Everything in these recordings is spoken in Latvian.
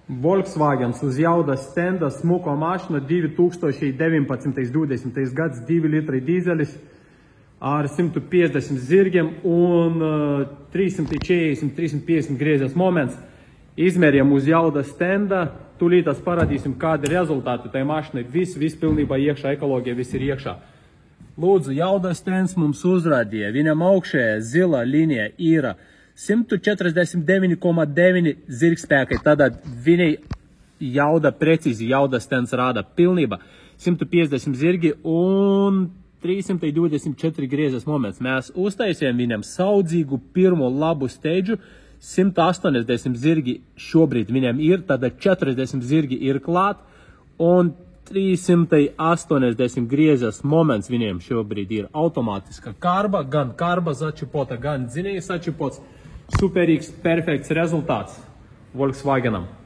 Volkswagen uz jauda stenda smuko mašina 2019-20 gads 2 litrai dīzelis ar 150 zirgiem un 340-350 griezes moments. Izmērījām uz jauda stenda, tūlītās parādīsim, kādi rezultāti tai mašinai. Viss pilnībā iekšā, ekoloģija viss ir iekšā. Lūdzu, jauda stends mums uzrādīja, viņam augšējā zila līnija ir 149,9 zirgspēki, tad viņai jauda precīzi, jauda stends rāda pilnībā 150 zirgi un 324 griezes moments. Mēs uztaisījām viņam saudzīgu pirmo labu steidžu, 180 zirgi šobrīd viņam ir, tad 40 zirgi ir klāt un 380 griezes moments viņiem šobrīd ir. Automātiska karba, gan karba začipota, gan dzinēja sačipots. Superīgs, perfekts rezultāts Volkswagenam. –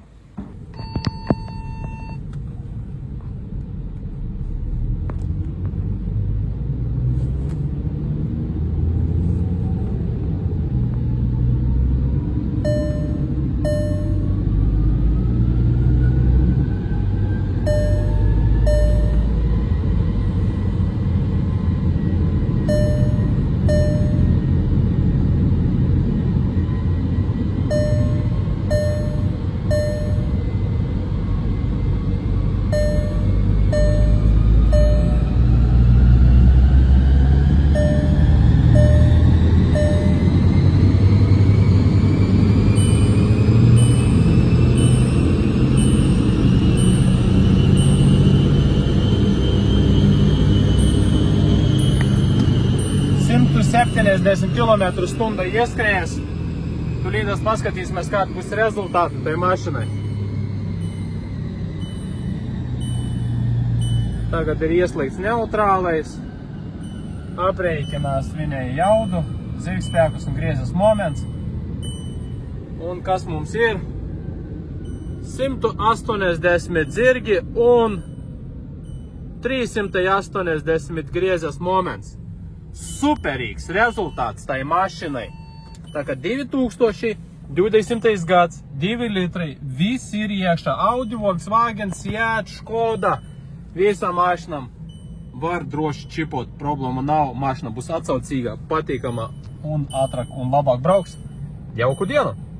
70 km/h ieskrējies. Tūlītās paskatīsimies, kāda būs rezultāti tai mašinai. Tagad ir ieslēgts neutrālais. Aprēķinās viņai jaudu, zirgspēkus un griezes moments. Un kas mums ir? 180 zirgi un 380 griezes moments. Superīgs rezultāts tai mašinai. Tā kā 2020. gads, 2 litrai, viss ir iekšā. Audi, Volkswagen, Seat, Škoda. Visam mašinam var droši čipot, problēma nav. Mašina būs atsaucīga, patīkama un ātrāk un labāk brauks. Jauku dienu!